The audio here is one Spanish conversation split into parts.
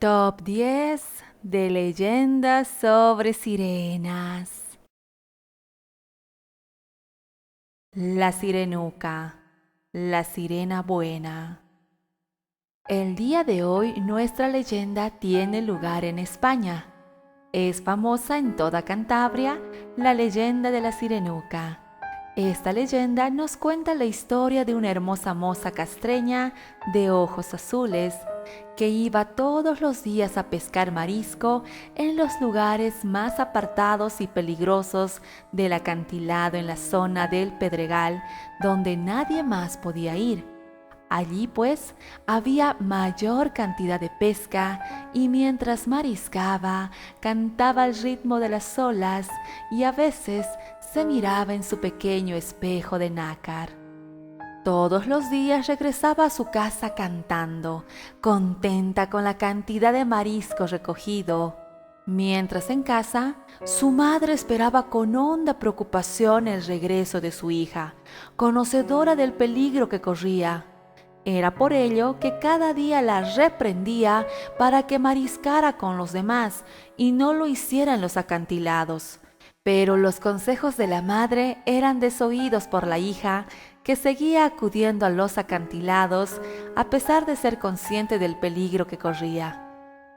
Top 10 de leyendas sobre sirenas. La Sirenuca, la sirena buena. El día de hoy nuestra leyenda tiene lugar en España. Es famosa en toda Cantabria la leyenda de la Sirenuca. Esta leyenda nos cuenta la historia de una hermosa moza castreña de ojos azules que iba todos los días a pescar marisco en los lugares más apartados y peligrosos del acantilado en la zona del Pedregal, donde nadie más podía ir. Allí pues había mayor cantidad de pesca y mientras mariscaba cantaba al ritmo de las olas y a veces se miraba en su pequeño espejo de nácar. Todos los días regresaba a su casa cantando, contenta con la cantidad de marisco recogido. Mientras en casa, su madre esperaba con honda preocupación el regreso de su hija, conocedora del peligro que corría. Era por ello que cada día la reprendía para que mariscara con los demás y no lo hiciera en los acantilados. Pero los consejos de la madre eran desoídos por la hija, que seguía acudiendo a los acantilados a pesar de ser consciente del peligro que corría.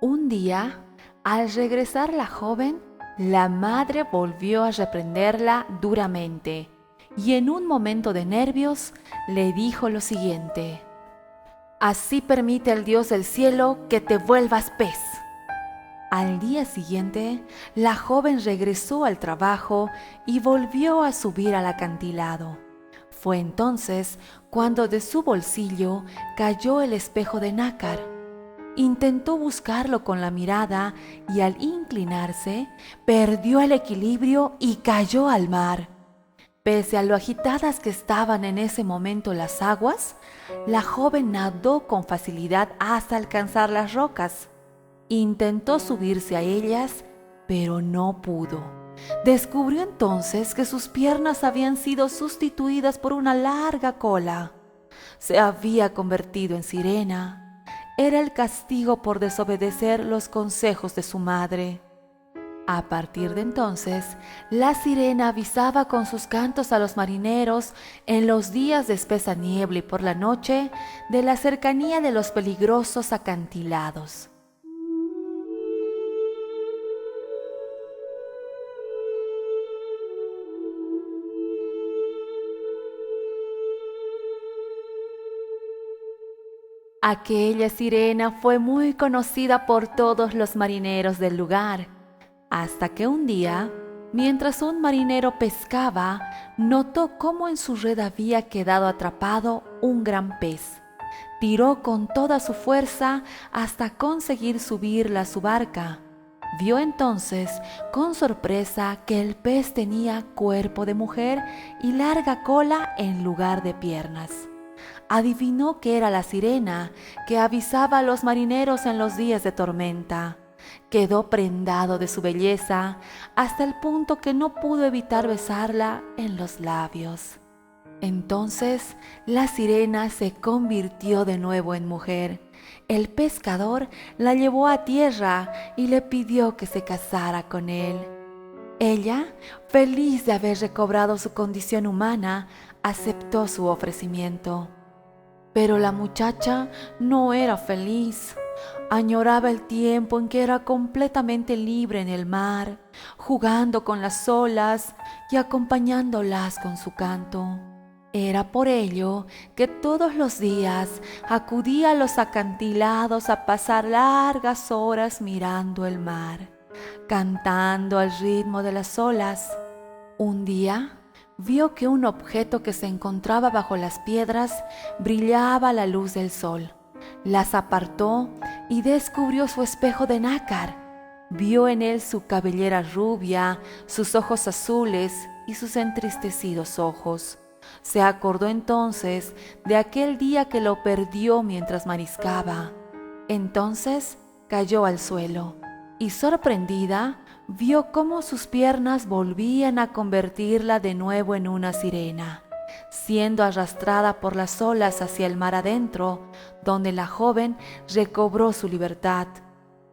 Un día, al regresar la joven, la madre volvió a reprenderla duramente y en un momento de nervios le dijo lo siguiente: «Así permite el Dios del cielo que te vuelvas pez». Al día siguiente, la joven regresó al trabajo y volvió a subir al acantilado. Fue entonces cuando de su bolsillo cayó el espejo de nácar. Intentó buscarlo con la mirada y al inclinarse, perdió el equilibrio y cayó al mar. Pese a lo agitadas que estaban en ese momento las aguas, la joven nadó con facilidad hasta alcanzar las rocas. Intentó subirse a ellas, pero no pudo. Descubrió entonces que sus piernas habían sido sustituidas por una larga cola. Se había convertido en sirena. Era el castigo por desobedecer los consejos de su madre. A partir de entonces, la sirena avisaba con sus cantos a los marineros en los días de espesa niebla y por la noche de la cercanía de los peligrosos acantilados. Aquella sirena fue muy conocida por todos los marineros del lugar, hasta que un día, mientras un marinero pescaba, notó cómo en su red había quedado atrapado un gran pez. Tiró con toda su fuerza hasta conseguir subirla a su barca. Vio entonces con sorpresa que el pez tenía cuerpo de mujer y larga cola en lugar de piernas. Adivinó que era la sirena que avisaba a los marineros en los días de tormenta. Quedó prendado de su belleza hasta el punto que no pudo evitar besarla en los labios. Entonces la sirena se convirtió de nuevo en mujer. El pescador la llevó a tierra y le pidió que se casara con él. Ella, feliz de haber recobrado su condición humana, aceptó su ofrecimiento. Pero la muchacha no era feliz. Añoraba el tiempo en que era completamente libre en el mar, jugando con las olas y acompañándolas con su canto. Era por ello que todos los días acudía a los acantilados a pasar largas horas mirando el mar, cantando al ritmo de las olas. Un día vio que un objeto que se encontraba bajo las piedras brillaba a la luz del sol. Las apartó y descubrió su espejo de nácar. Vio en él su cabellera rubia, sus ojos azules y sus entristecidos ojos. Se acordó entonces de aquel día que lo perdió mientras mariscaba. Entonces cayó al suelo y, sorprendida, vio cómo sus piernas volvían a convertirla de nuevo en una sirena, siendo arrastrada por las olas hacia el mar adentro, donde la joven recobró su libertad.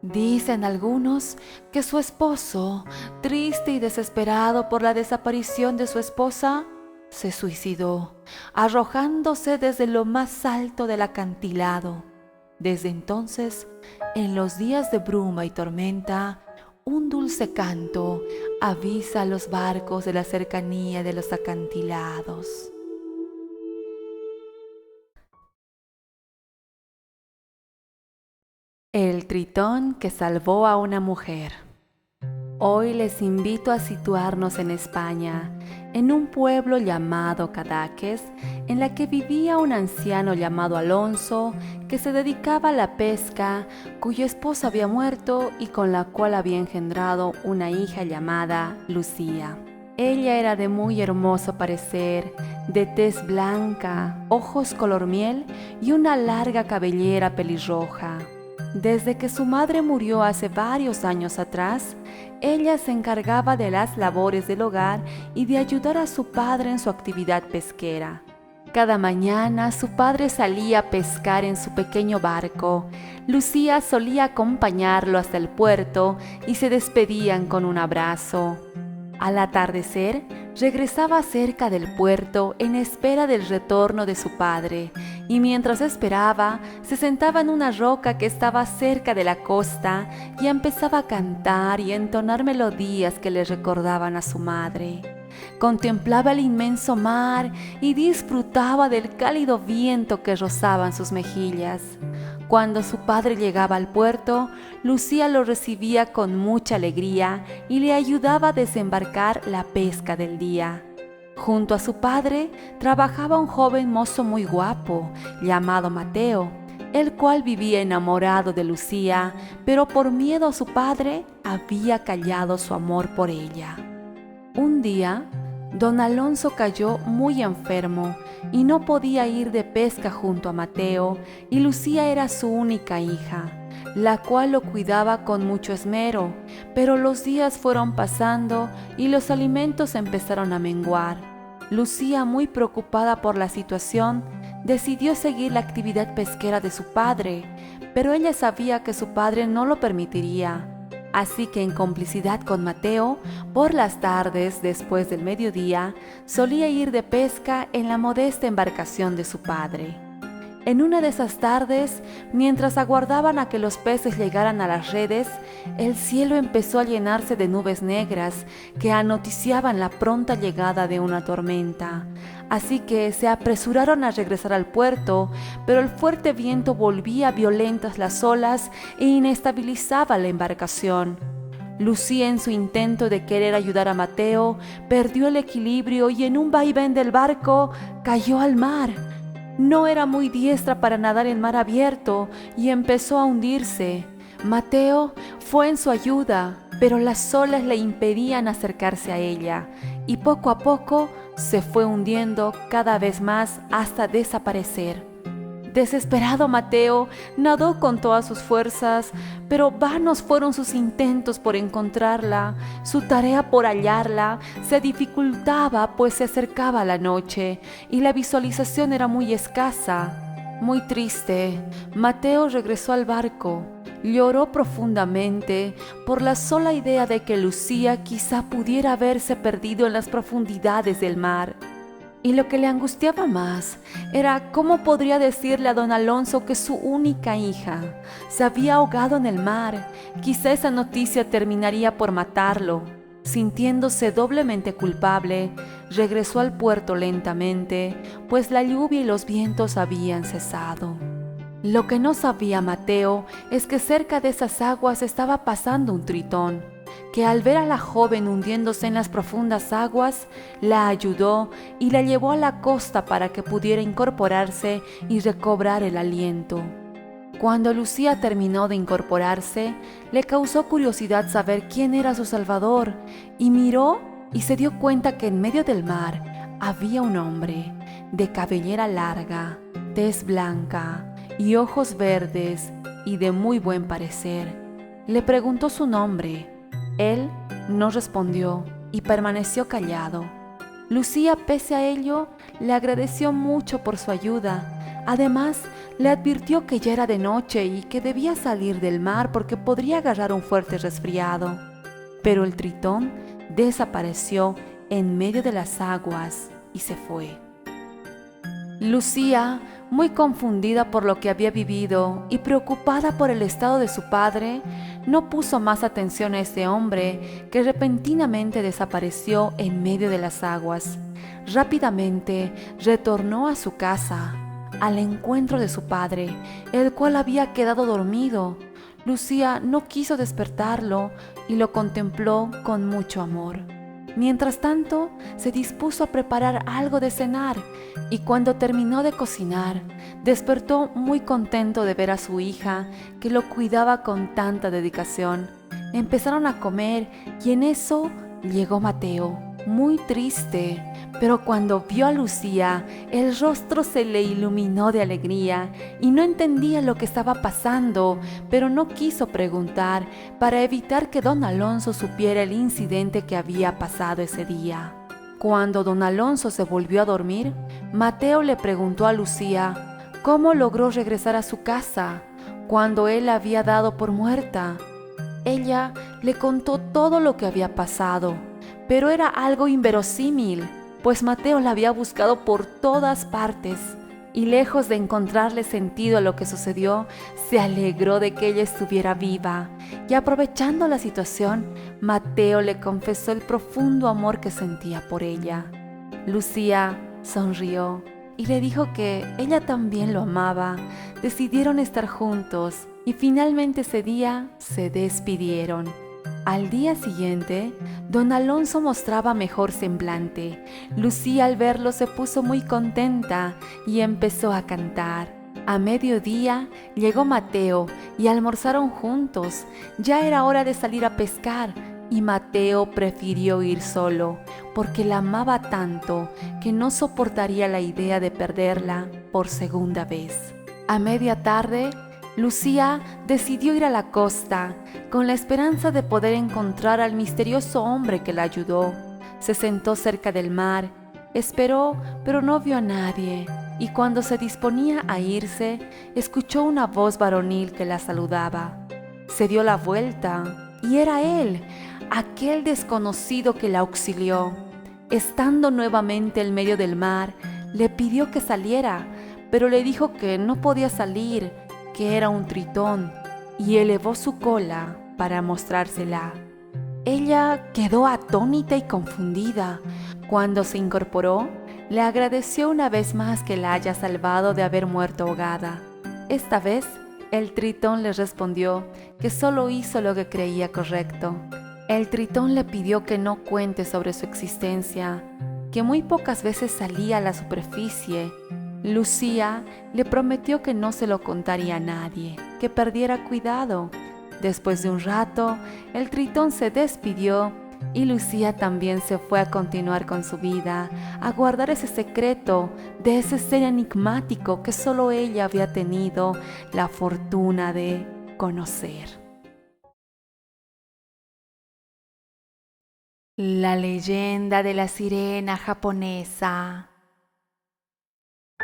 Dicen algunos que su esposo, triste y desesperado por la desaparición de su esposa, se suicidó, arrojándose desde lo más alto del acantilado. Desde entonces, en los días de bruma y tormenta, un dulce canto avisa a los barcos de la cercanía de los acantilados. El tritón que salvó a una mujer. Hoy les invito a situarnos en España, en un pueblo llamado Cadaqués, en la que vivía un anciano llamado Alonso, que se dedicaba a la pesca, cuyo esposo había muerto y con la cual había engendrado una hija llamada Lucía. Ella era de muy hermoso parecer, de tez blanca, ojos color miel y una larga cabellera pelirroja. Desde que su madre murió hace varios años atrás, ella se encargaba de las labores del hogar y de ayudar a su padre en su actividad pesquera. Cada mañana su padre salía a pescar en su pequeño barco. Lucía solía acompañarlo hasta el puerto y se despedían con un abrazo. Al atardecer, regresaba cerca del puerto en espera del retorno de su padre, y mientras esperaba, se sentaba en una roca que estaba cerca de la costa y empezaba a cantar y a entonar melodías que le recordaban a su madre. Contemplaba el inmenso mar y disfrutaba del cálido viento que rozaban sus mejillas. Cuando su padre llegaba al puerto, Lucía lo recibía con mucha alegría y le ayudaba a desembarcar la pesca del día. Junto a su padre trabajaba un joven mozo muy guapo, llamado Mateo, el cual vivía enamorado de Lucía, pero por miedo a su padre había callado su amor por ella. Un día, don Alonso cayó muy enfermo y no podía ir de pesca junto a Mateo, y Lucía era su única hija, la cual lo cuidaba con mucho esmero, pero los días fueron pasando y los alimentos empezaron a menguar. Lucía, muy preocupada por la situación, decidió seguir la actividad pesquera de su padre, pero ella sabía que su padre no lo permitiría. Así que en complicidad con Mateo, por las tardes, después del mediodía, solía ir de pesca en la modesta embarcación de su padre. En una de esas tardes, mientras aguardaban a que los peces llegaran a las redes, el cielo empezó a llenarse de nubes negras que anoticiaban la pronta llegada de una tormenta. Así que se apresuraron a regresar al puerto, pero el fuerte viento volvía violentas las olas e inestabilizaba la embarcación. Lucía, en su intento de querer ayudar a Mateo, perdió el equilibrio y en un vaivén del barco cayó al mar. No era muy diestra para nadar en mar abierto y empezó a hundirse. Mateo fue en su ayuda, pero las olas le impedían acercarse a ella, y poco a poco se fue hundiendo cada vez más hasta desaparecer. Desesperado, Mateo nadó con todas sus fuerzas, pero vanos fueron sus intentos por encontrarla. Su tarea por hallarla se dificultaba, pues se acercaba la noche y la visualización era muy escasa. Muy triste, Mateo regresó al barco. Lloró profundamente por la sola idea de que Lucía quizá pudiera haberse perdido en las profundidades del mar. Y lo que le angustiaba más era cómo podría decirle a don Alonso que su única hija se había ahogado en el mar. Quizá esa noticia terminaría por matarlo. Sintiéndose doblemente culpable, regresó al puerto lentamente, pues la lluvia y los vientos habían cesado. Lo que no sabía Mateo es que cerca de esas aguas estaba pasando un tritón, que al ver a la joven hundiéndose en las profundas aguas, la ayudó y la llevó a la costa para que pudiera incorporarse y recobrar el aliento. Cuando Lucía terminó de incorporarse, le causó curiosidad saber quién era su salvador, y miró y se dio cuenta que en medio del mar había un hombre de cabellera larga, tez blanca y ojos verdes y de muy buen parecer. Le preguntó su nombre. Él no respondió y permaneció callado. Lucía, pese a ello, le agradeció mucho por su ayuda. Además, le advirtió que ya era de noche y que debía salir del mar porque podría agarrar un fuerte resfriado. Pero el tritón desapareció en medio de las aguas y se fue. Lucía, muy confundida por lo que había vivido y preocupada por el estado de su padre, no puso más atención a ese hombre que repentinamente desapareció en medio de las aguas. Rápidamente retornó a su casa, al encuentro de su padre, el cual había quedado dormido. Lucía no quiso despertarlo y lo contempló con mucho amor. Mientras tanto, se dispuso a preparar algo de cenar y cuando terminó de cocinar, despertó muy contento de ver a su hija que lo cuidaba con tanta dedicación. Empezaron a comer y en eso llegó Mateo, muy triste, pero cuando vio a Lucía, el rostro se le iluminó de alegría y no entendía lo que estaba pasando, pero no quiso preguntar para evitar que don Alonso supiera el incidente que había pasado ese día. Cuando don Alonso se volvió a dormir, Mateo le preguntó a Lucía cómo logró regresar a su casa cuando él la había dado por muerta. Ella le contó todo lo que había pasado, pero era algo inverosímil, pues Mateo la había buscado por todas partes y lejos de encontrarle sentido a lo que sucedió, se alegró de que ella estuviera viva y aprovechando la situación, Mateo le confesó el profundo amor que sentía por ella. Lucía sonrió y le dijo que ella también lo amaba. Decidieron estar juntos y finalmente ese día se despidieron. Al día siguiente, don Alonso mostraba mejor semblante. Lucía al verlo se puso muy contenta y empezó a cantar. A mediodía llegó Mateo y almorzaron juntos. Ya era hora de salir a pescar y Mateo prefirió ir solo porque la amaba tanto que no soportaría la idea de perderla por segunda vez. A media tarde, Lucía decidió ir a la costa con la esperanza de poder encontrar al misterioso hombre que la ayudó. Se sentó cerca del mar, esperó, pero no vio a nadie, y cuando se disponía a irse, escuchó una voz varonil que la saludaba. Se dio la vuelta, y era él, aquel desconocido que la auxilió. Estando nuevamente en medio del mar, le pidió que saliera, pero le dijo que no podía salir, que era un tritón, y elevó su cola para mostrársela. Ella quedó atónita y confundida. Cuando se incorporó, le agradeció una vez más que la haya salvado de haber muerto ahogada. Esta vez, el tritón le respondió que solo hizo lo que creía correcto. El tritón le pidió que no cuente sobre su existencia, que muy pocas veces salía a la superficie. Lucía le prometió que no se lo contaría a nadie, que perdiera cuidado. Después de un rato, el tritón se despidió y Lucía también se fue a continuar con su vida, a guardar ese secreto de ese ser enigmático que solo ella había tenido la fortuna de conocer. La leyenda de la sirena japonesa.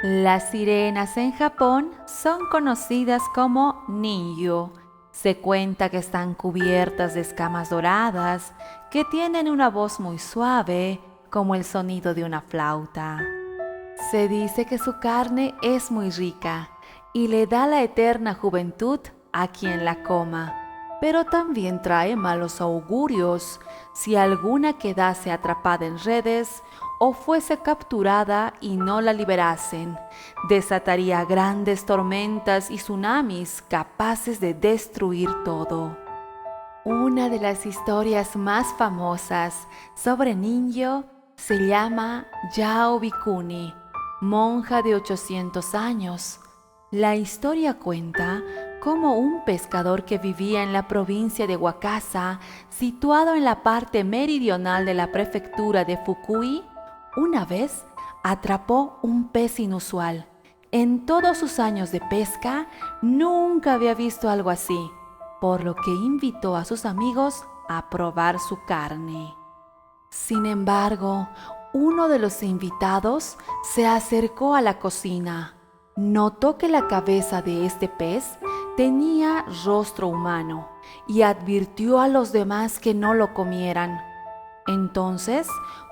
Las sirenas en Japón son conocidas como ninyu. Se cuenta que están cubiertas de escamas doradas, que tienen una voz muy suave, como el sonido de una flauta. Se dice que su carne es muy rica y le da la eterna juventud a quien la coma, pero también trae malos augurios si alguna quedase atrapada en redes o fuese capturada y no la liberasen. Desataría grandes tormentas y tsunamis capaces de destruir todo. Una de las historias más famosas sobre Ninyo se llama Yao Bikuni, monja de 800 años. La historia cuenta cómo un pescador que vivía en la provincia de Wakasa, situado en la parte meridional de la prefectura de Fukui, una vez atrapó un pez inusual. En todos sus años de pesca nunca había visto algo así, por lo que invitó a sus amigos a probar su carne. Sin embargo, uno de los invitados se acercó a la cocina, notó que la cabeza de este pez tenía rostro humano y advirtió a los demás que no lo comieran. Entonces,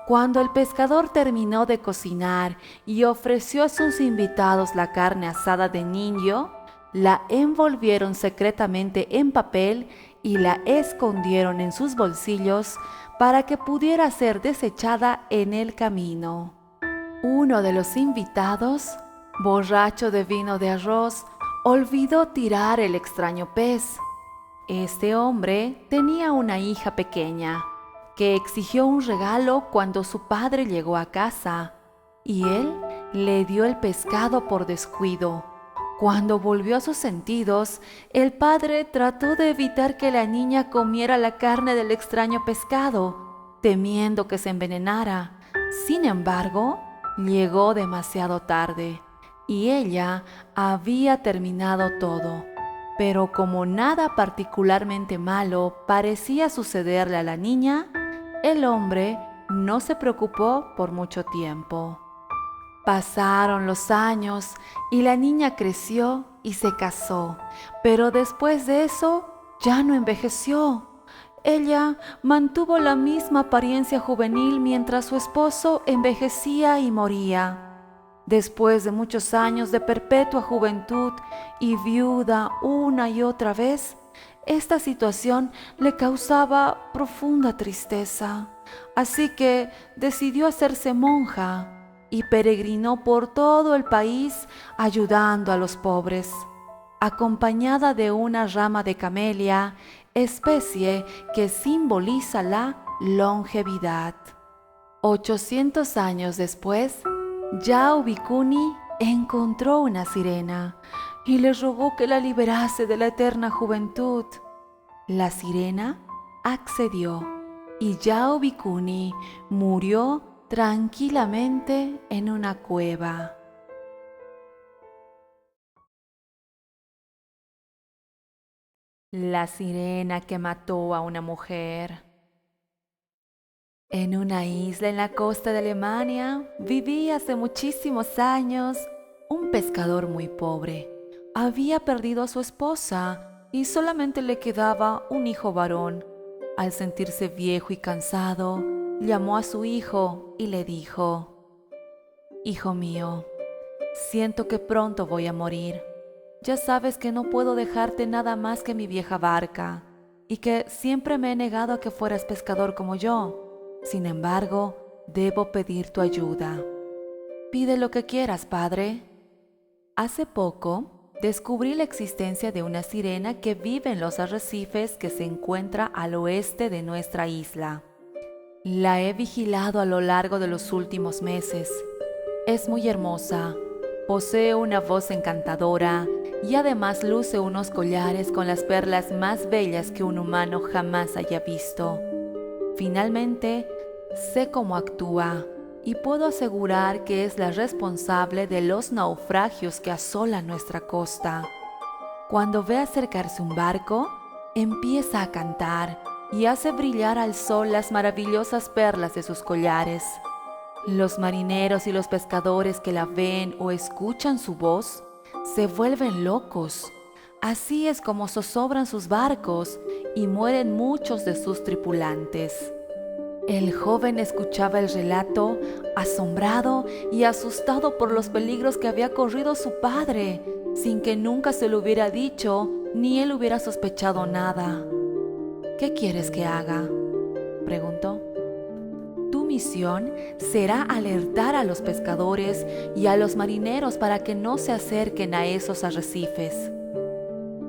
cuando el pescador terminó de cocinar y ofreció a sus invitados la carne asada de niño, la envolvieron secretamente en papel y la escondieron en sus bolsillos para que pudiera ser desechada en el camino. Uno de los invitados, borracho de vino de arroz, olvidó tirar el extraño pez. Este hombre tenía una hija pequeña que exigió un regalo cuando su padre llegó a casa, y él le dio el pescado por descuido. Cuando volvió a sus sentidos, el padre trató de evitar que la niña comiera la carne del extraño pescado, temiendo que se envenenara. Sin embargo, llegó demasiado tarde y ella había terminado todo. Pero como nada particularmente malo parecía sucederle a la niña, el hombre no se preocupó por mucho tiempo. Pasaron los años y la niña creció y se casó, pero después de eso ya no envejeció. Ella mantuvo la misma apariencia juvenil mientras su esposo envejecía y moría. Después de muchos años de perpetua juventud y viuda una y otra vez, esta situación le causaba profunda tristeza, así que decidió hacerse monja y peregrinó por todo el país ayudando a los pobres, acompañada de una rama de camelia, especie que simboliza la longevidad. 800 años después, Yao Bikuni encontró una sirena y le rogó que la liberase de la eterna juventud. La sirena accedió y Yao Bikuni murió tranquilamente en una cueva. La sirena que mató a una mujer. En una isla en la costa de Alemania vivía hace muchísimos años un pescador muy pobre. Había perdido a su esposa y solamente le quedaba un hijo varón. Al sentirse viejo y cansado, llamó a su hijo y le dijo: «Hijo mío, siento que pronto voy a morir. Ya sabes que no puedo dejarte nada más que mi vieja barca y que siempre me he negado a que fueras pescador como yo. Sin embargo, debo pedir tu ayuda. Pide lo que quieras, padre». Hace poco descubrí la existencia de una sirena que vive en los arrecifes que se encuentra al oeste de nuestra isla. La he vigilado a lo largo de los últimos meses. Es muy hermosa, posee una voz encantadora y además luce unos collares con las perlas más bellas que un humano jamás haya visto. Finalmente, sé cómo actúa y puedo asegurar que es la responsable de los naufragios que asolan nuestra costa. Cuando ve acercarse un barco, empieza a cantar y hace brillar al sol las maravillosas perlas de sus collares. Los marineros y los pescadores que la ven o escuchan su voz se vuelven locos. Así es como zozobran sus barcos y mueren muchos de sus tripulantes. El joven escuchaba el relato, asombrado y asustado por los peligros que había corrido su padre, sin que nunca se lo hubiera dicho ni él hubiera sospechado nada. «¿Qué quieres que haga?», preguntó. «Tu misión será alertar a los pescadores y a los marineros para que no se acerquen a esos arrecifes.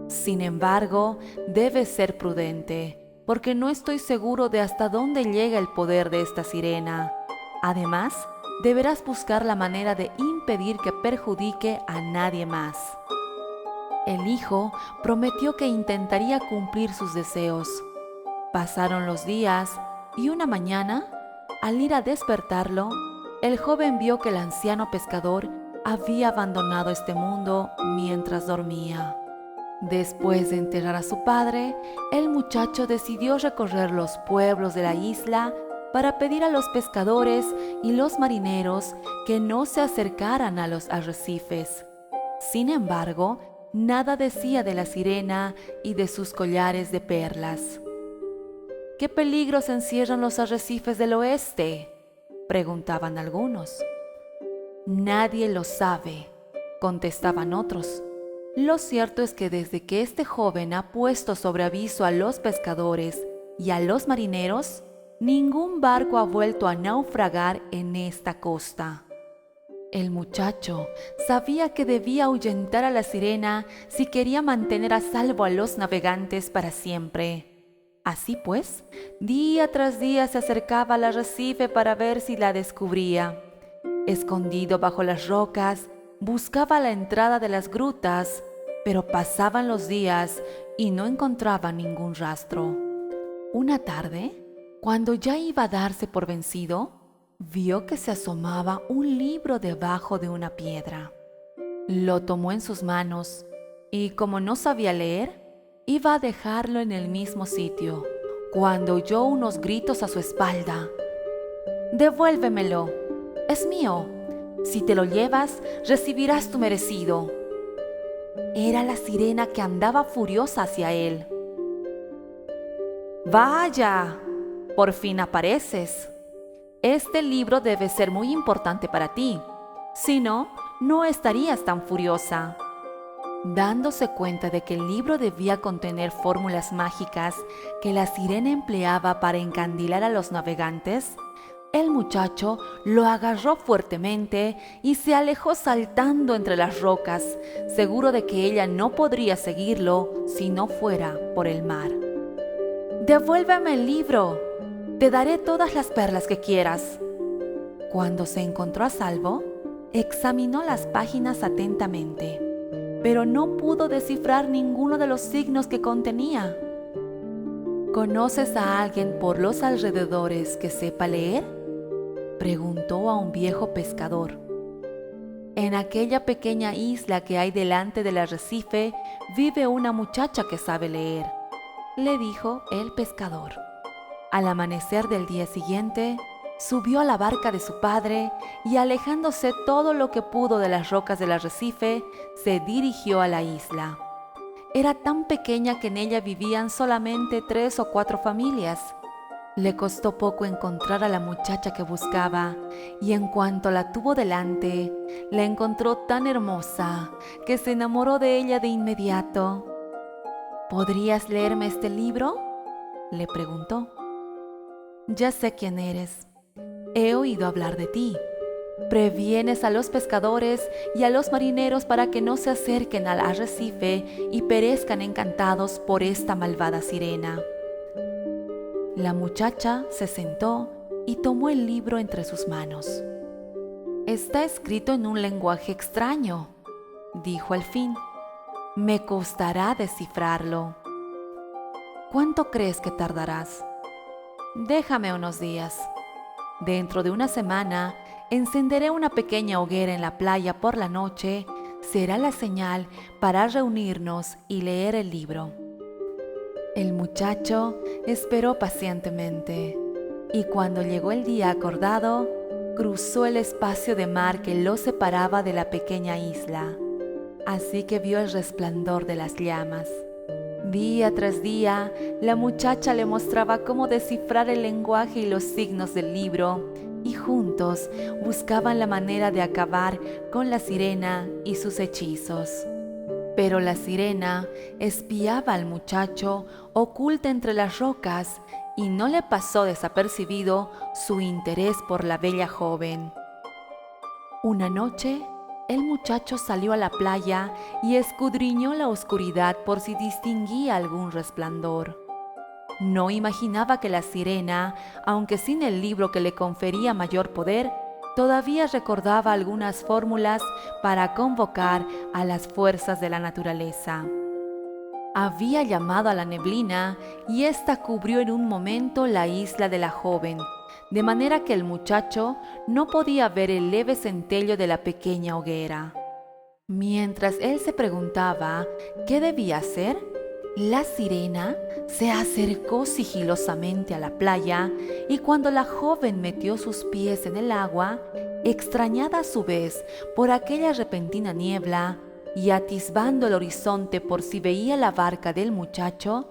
Sin embargo, debes ser prudente, porque no estoy seguro de hasta dónde llega el poder de esta sirena. Además, deberás buscar la manera de impedir que perjudique a nadie más». El hijo prometió que intentaría cumplir sus deseos. Pasaron los días y una mañana, al ir a despertarlo, el joven vio que el anciano pescador había abandonado este mundo mientras dormía. Después de enterrar a su padre, el muchacho decidió recorrer los pueblos de la isla para pedir a los pescadores y los marineros que no se acercaran a los arrecifes. Sin embargo, nada decía de la sirena y de sus collares de perlas. ¿Qué peligros encierran los arrecifes del oeste?, preguntaban algunos. Nadie lo sabe, contestaban otros. Lo cierto es que desde que este joven ha puesto sobre aviso a los pescadores y a los marineros, ningún barco ha vuelto a naufragar en esta costa. El muchacho sabía que debía ahuyentar a la sirena si quería mantener a salvo a los navegantes para siempre. Así pues, día tras día se acercaba al arrecife para ver si la descubría. Escondido bajo las rocas, buscaba la entrada de las grutas, pero pasaban los días y no encontraba ningún rastro. Una tarde, cuando ya iba a darse por vencido, vio que se asomaba un libro debajo de una piedra. Lo tomó en sus manos y, como no sabía leer, iba a dejarlo en el mismo sitio, cuando oyó unos gritos a su espalda. «¡Devuélvemelo! ¡Es mío! Si te lo llevas, recibirás tu merecido». Era la sirena, que andaba furiosa hacia él. «¡Vaya! Por fin apareces. Este libro debe ser muy importante para ti. Si no, no estarías tan furiosa». Dándose cuenta de que el libro debía contener fórmulas mágicas que la sirena empleaba para encandilar a los navegantes, el muchacho lo agarró fuertemente y se alejó saltando entre las rocas, seguro de que ella no podría seguirlo si no fuera por el mar. «Devuélveme el libro. Te daré todas las perlas que quieras». Cuando se encontró a salvo, examinó las páginas atentamente, pero no pudo descifrar ninguno de los signos que contenía. «¿Conoces a alguien por los alrededores que sepa leer?», preguntó a un viejo pescador. «En aquella pequeña isla que hay delante del arrecife vive una muchacha que sabe leer», le dijo el pescador. Al amanecer del día siguiente, subió a la barca de su padre y, alejándose todo lo que pudo de las rocas del arrecife, se dirigió a la isla. Era tan pequeña que en ella vivían solamente 3 o 4 familias. Le costó poco encontrar a la muchacha que buscaba, y en cuanto la tuvo delante, la encontró tan hermosa que se enamoró de ella de inmediato. «¿Podrías leerme este libro?», le preguntó. «Ya sé quién eres. He oído hablar de ti. Previenes a los pescadores y a los marineros para que no se acerquen al arrecife y perezcan encantados por esta malvada sirena». La muchacha se sentó y tomó el libro entre sus manos. «Está escrito en un lenguaje extraño», dijo al fin. «Me costará descifrarlo». «¿Cuánto crees que tardarás?». «Déjame unos días. Dentro de una semana encenderé una pequeña hoguera en la playa por la noche. Será la señal para reunirnos y leer el libro». El muchacho esperó pacientemente, y cuando llegó el día acordado, cruzó el espacio de mar que lo separaba de la pequeña isla. Así que vio el resplandor de las llamas. Día tras día, la muchacha le mostraba cómo descifrar el lenguaje y los signos del libro, y juntos buscaban la manera de acabar con la sirena y sus hechizos. Pero la sirena espiaba al muchacho oculta entre las rocas, y no le pasó desapercibido su interés por la bella joven. Una noche, el muchacho salió a la playa y escudriñó la oscuridad por si distinguía algún resplandor. No imaginaba que la sirena, aunque sin el libro que le confería mayor poder, todavía recordaba algunas fórmulas para convocar a las fuerzas de la naturaleza. Había llamado a la neblina y ésta cubrió en un momento la isla de la joven, de manera que el muchacho no podía ver el leve centello de la pequeña hoguera. Mientras él se preguntaba qué debía hacer, la sirena se acercó sigilosamente a la playa, y cuando la joven metió sus pies en el agua, extrañada a su vez por aquella repentina niebla, y atisbando el horizonte por si veía la barca del muchacho,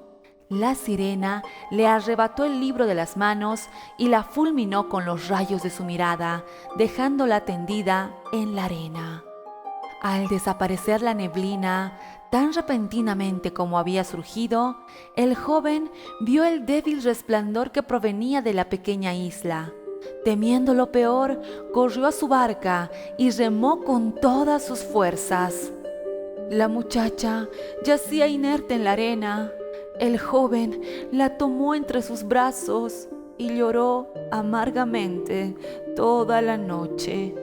la sirena le arrebató el libro de las manos y la fulminó con los rayos de su mirada, dejándola tendida en la arena. Al desaparecer la neblina, tan repentinamente como había surgido, el joven vio el débil resplandor que provenía de la pequeña isla. Temiendo lo peor, corrió a su barca y remó con todas sus fuerzas. La muchacha yacía inerte en la arena. El joven la tomó entre sus brazos y lloró amargamente toda la noche.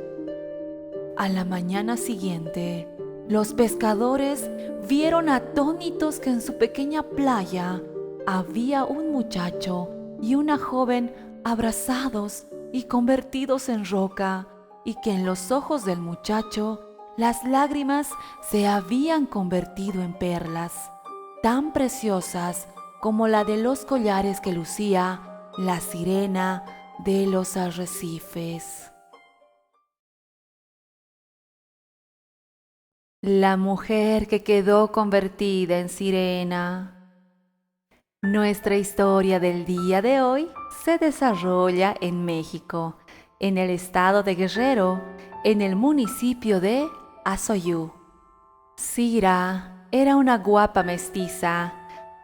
A la mañana siguiente, los pescadores vieron atónitos que en su pequeña playa había un muchacho y una joven abrazados y convertidos en roca, y que en los ojos del muchacho las lágrimas se habían convertido en perlas, tan preciosas como la de los collares que lucía la sirena de los arrecifes. La mujer que quedó convertida en sirena. Nuestra historia del día de hoy se desarrolla en México, en el estado de Guerrero, en el municipio de Azoyú. Cira era una guapa mestiza.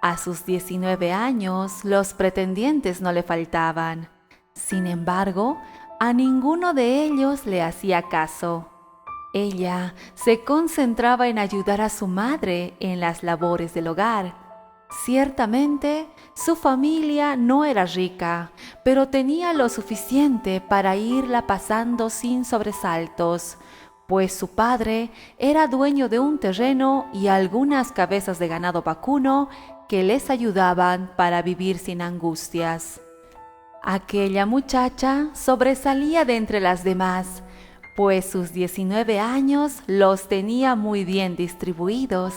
A sus 19 años los pretendientes no le faltaban. Sin embargo, a ninguno de ellos le hacía caso. Ella se concentraba en ayudar a su madre en las labores del hogar. Ciertamente, su familia no era rica, pero tenía lo suficiente para irla pasando sin sobresaltos, pues su padre era dueño de un terreno y algunas cabezas de ganado vacuno que les ayudaban para vivir sin angustias. Aquella muchacha sobresalía de entre las demás, pues sus 19 años los tenía muy bien distribuidos.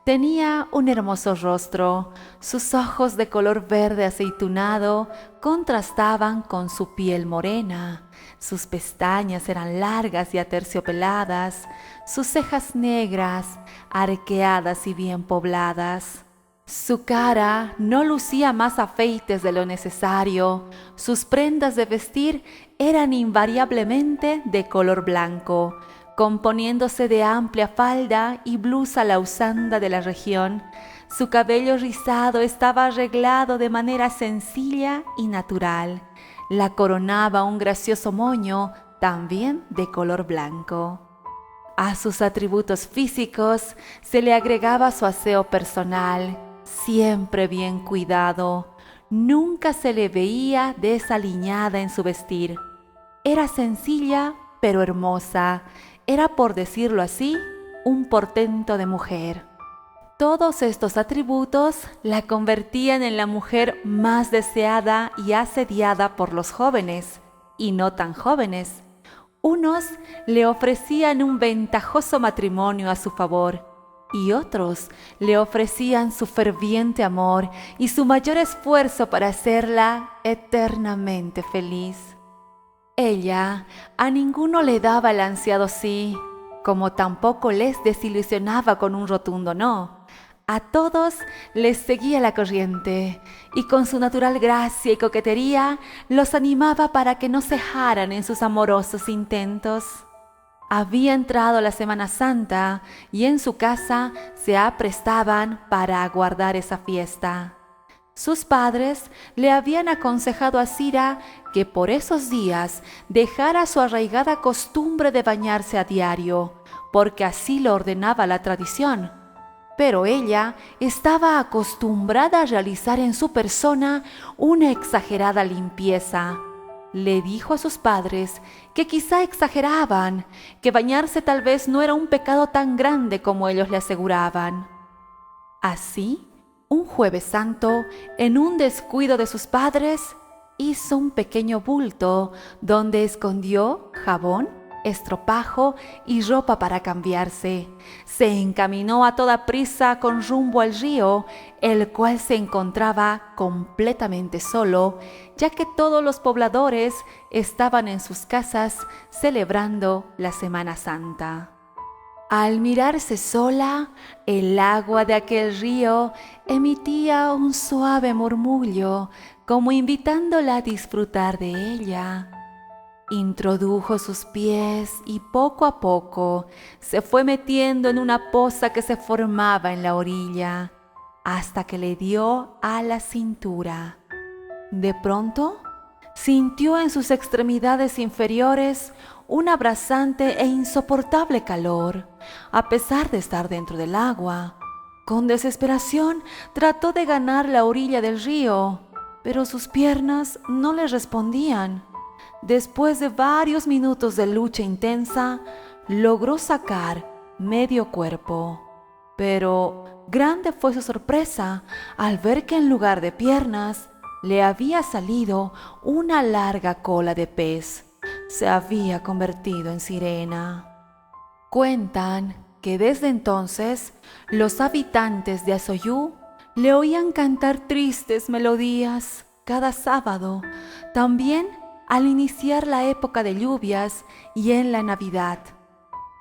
Tenía un hermoso rostro, sus ojos de color verde aceitunado contrastaban con su piel morena, sus pestañas eran largas y aterciopeladas, sus cejas negras, arqueadas y bien pobladas. Su cara no lucía más afeites de lo necesario, sus prendas de vestir eran invariablemente de color blanco, componiéndose de amplia falda y blusa a la usanza de la región. Su cabello rizado estaba arreglado de manera sencilla y natural. La coronaba un gracioso moño, también de color blanco. A sus atributos físicos se le agregaba su aseo personal, siempre bien cuidado. Nunca se le veía desaliñada en su vestir. Era sencilla, pero hermosa. Era, por decirlo así, un portento de mujer. Todos estos atributos la convertían en la mujer más deseada y asediada por los jóvenes, y no tan jóvenes. Unos le ofrecían un ventajoso matrimonio a su favor, y otros le ofrecían su ferviente amor y su mayor esfuerzo para hacerla eternamente feliz. Ella a ninguno le daba el ansiado sí, como tampoco les desilusionaba con un rotundo no. A todos les seguía la corriente, y con su natural gracia y coquetería los animaba para que no cejaran en sus amorosos intentos. Había entrado la Semana Santa y en su casa se aprestaban para aguardar esa fiesta. Sus padres le habían aconsejado a Cira que por esos días dejara su arraigada costumbre de bañarse a diario, porque así lo ordenaba la tradición. Pero ella estaba acostumbrada a realizar en su persona una exagerada limpieza. Le dijo a sus padres que quizá exageraban, que bañarse tal vez no era un pecado tan grande como ellos le aseguraban. Así, un Jueves Santo, en un descuido de sus padres, hizo un pequeño bulto donde escondió jabón, estropajo y ropa para cambiarse. Se encaminó a toda prisa con rumbo al río, el cual se encontraba completamente solo, ya que todos los pobladores estaban en sus casas celebrando la Semana Santa. Al mirarse sola, el agua de aquel río emitía un suave murmullo, como invitándola a disfrutar de ella. Introdujo sus pies y poco a poco se fue metiendo en una poza que se formaba en la orilla, hasta que le dio a la cintura. De pronto, sintió en sus extremidades inferiores un abrasante e insoportable calor, a pesar de estar dentro del agua. Con desesperación trató de ganar la orilla del río, pero sus piernas no le respondían. Después de varios minutos de lucha intensa, logró sacar medio cuerpo. Pero grande fue su sorpresa al ver que en lugar de piernas le había salido una larga cola de pez. Se había convertido en sirena. Cuentan que desde entonces los habitantes de Asoyú le oían cantar tristes melodías cada sábado, también al iniciar la época de lluvias y en la Navidad.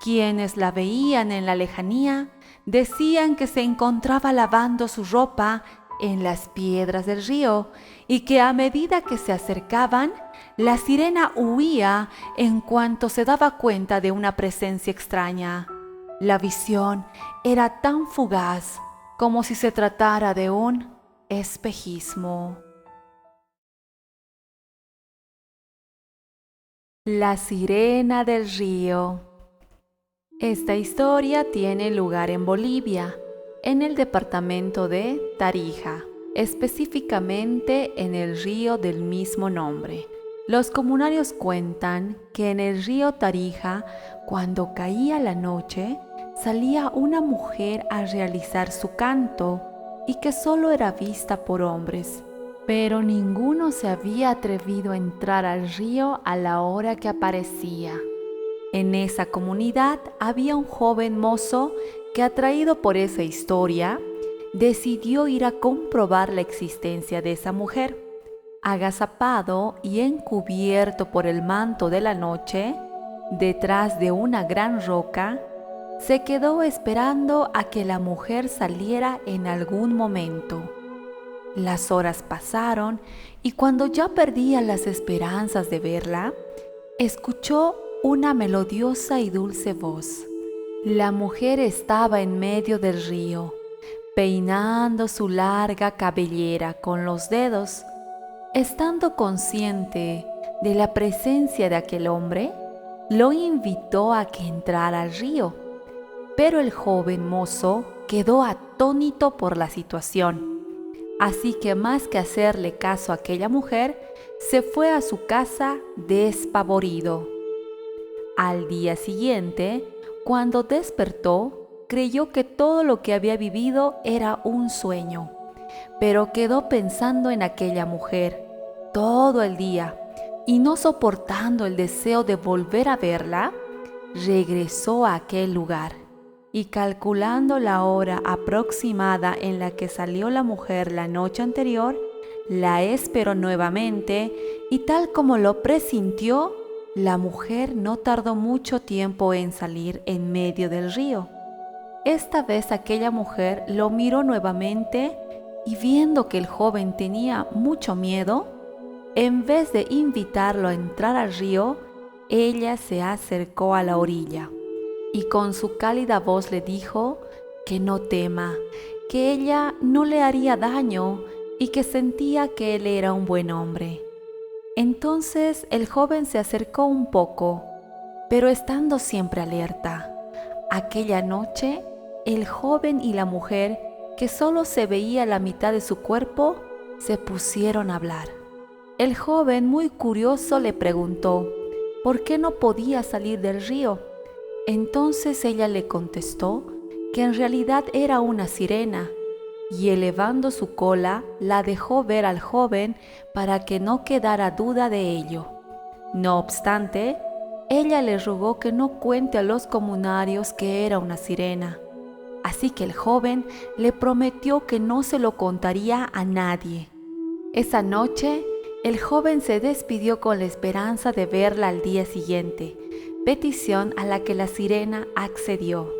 Quienes la veían en la lejanía decían que se encontraba lavando su ropa en las piedras del río y que a medida que se acercaban, la sirena huía en cuanto se daba cuenta de una presencia extraña. La visión era tan fugaz como si se tratara de un espejismo. La sirena del río. Esta historia tiene lugar en Bolivia, en el departamento de Tarija, específicamente en el río del mismo nombre. Los comunarios cuentan que en el río Tarija, cuando caía la noche, salía una mujer a realizar su canto y que solo era vista por hombres. Pero ninguno se había atrevido a entrar al río a la hora que aparecía. En esa comunidad había un joven mozo que, atraído por esa historia, decidió ir a comprobar la existencia de esa mujer. Agazapado y encubierto por el manto de la noche, detrás de una gran roca, se quedó esperando a que la mujer saliera en algún momento. Las horas pasaron y cuando ya perdía las esperanzas de verla, escuchó una melodiosa y dulce voz. La mujer estaba en medio del río, peinando su larga cabellera con los dedos. Estando consciente de la presencia de aquel hombre, lo invitó a que entrara al río, pero el joven mozo quedó atónito por la situación. Así que más que hacerle caso a aquella mujer, se fue a su casa despavorido. Al día siguiente, cuando despertó, creyó que todo lo que había vivido era un sueño, pero quedó pensando en aquella mujer todo el día y, no soportando el deseo de volver a verla, regresó a aquel lugar. Y calculando la hora aproximada en la que salió la mujer la noche anterior, la esperó nuevamente y, tal como lo presintió, la mujer no tardó mucho tiempo en salir en medio del río. Esta vez aquella mujer lo miró nuevamente y, viendo que el joven tenía mucho miedo, en vez de invitarlo a entrar al río, ella se acercó a la orilla y con su cálida voz le dijo que no tema, que ella no le haría daño y que sentía que él era un buen hombre. Entonces el joven se acercó un poco, pero estando siempre alerta. Aquella noche, el joven y la mujer, que solo se veía la mitad de su cuerpo, se pusieron a hablar. El joven, muy curioso, le preguntó por qué no podía salir del río. Entonces ella le contestó que en realidad era una sirena, y elevando su cola la dejó ver al joven para que no quedara duda de ello. No obstante, ella le rogó que no cuente a los comunarios que era una sirena. Así que el joven le prometió que no se lo contaría a nadie. Esa noche, el joven se despidió con la esperanza de verla al día siguiente, petición a la que la sirena accedió.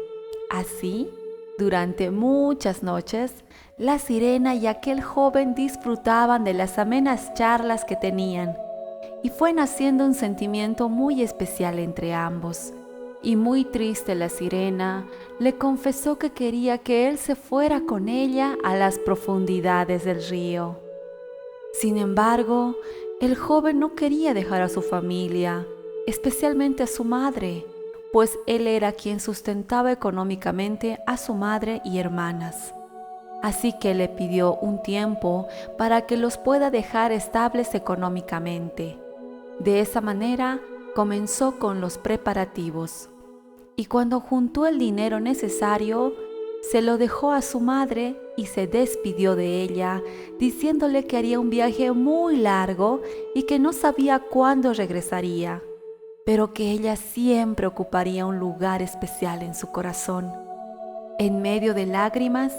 Así, durante muchas noches, la sirena y aquel joven disfrutaban de las amenas charlas que tenían, y fue naciendo un sentimiento muy especial entre ambos. Y muy triste la sirena le confesó que quería que él se fuera con ella a las profundidades del río. Sin embargo, el joven no quería dejar a su familia, especialmente a su madre, pues él era quien sustentaba económicamente a su madre y hermanas. Así que le pidió un tiempo para que los pueda dejar estables económicamente. De esa manera comenzó con los preparativos. Y cuando juntó el dinero necesario, se lo dejó a su madre y se despidió de ella, diciéndole que haría un viaje muy largo y que no sabía cuándo regresaría, pero que ella siempre ocuparía un lugar especial en su corazón. En medio de lágrimas,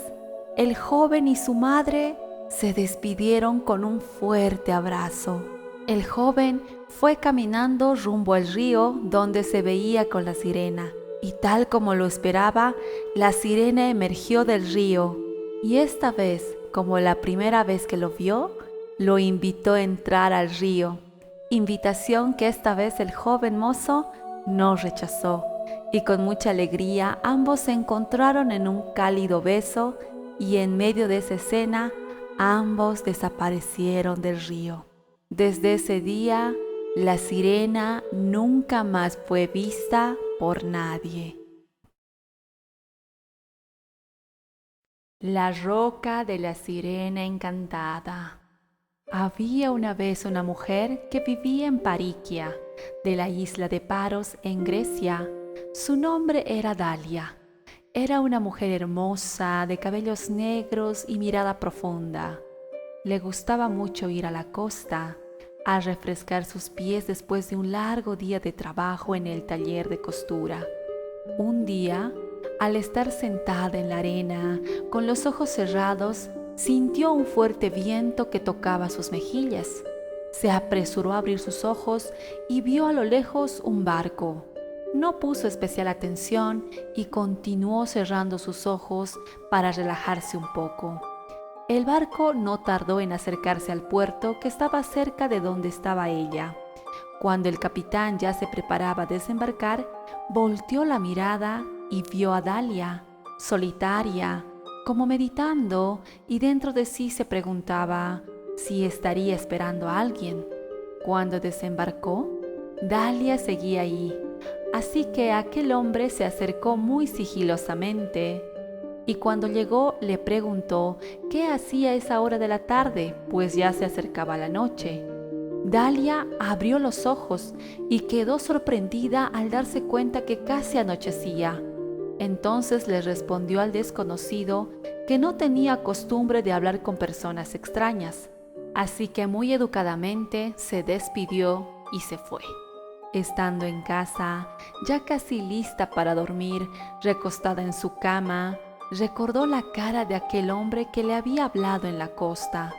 el joven y su madre se despidieron con un fuerte abrazo. El joven fue caminando rumbo al río donde se veía con la sirena. Y tal como lo esperaba, la sirena emergió del río y esta vez, como la primera vez que lo vio, lo invitó a entrar al río, invitación que esta vez el joven mozo no rechazó, y con mucha alegría ambos se encontraron en un cálido beso y en medio de esa escena ambos desaparecieron del río. Desde ese día, la sirena nunca más fue vista por nadie. La roca de la sirena encantada. Había una vez una mujer que vivía en Pariquia, de la isla de Paros, en Grecia. Su nombre era Dalia. Era una mujer hermosa, de cabellos negros y mirada profunda. Le gustaba mucho ir a la costa, a refrescar sus pies después de un largo día de trabajo en el taller de costura. Un día, al estar sentada en la arena, con los ojos cerrados, sintió un fuerte viento que tocaba sus mejillas. Se apresuró a abrir sus ojos y vio a lo lejos un barco. No puso especial atención y continuó cerrando sus ojos para relajarse un poco. El barco no tardó en acercarse al puerto que estaba cerca de donde estaba ella. Cuando el capitán ya se preparaba a desembarcar, volteó la mirada y vio a Dalia, solitaria, como meditando, y dentro de sí se preguntaba si estaría esperando a alguien. Cuando desembarcó, Dalia seguía ahí, así que aquel hombre se acercó muy sigilosamente, y cuando llegó le preguntó qué hacía a esa hora de la tarde, pues ya se acercaba la noche. Dalia abrió los ojos y quedó sorprendida al darse cuenta que casi anochecía. Entonces le respondió al desconocido que no tenía costumbre de hablar con personas extrañas, así que muy educadamente se despidió y se fue. Estando en casa, ya casi lista para dormir, recostada en su cama, recordó la cara de aquel hombre que le había hablado en la costa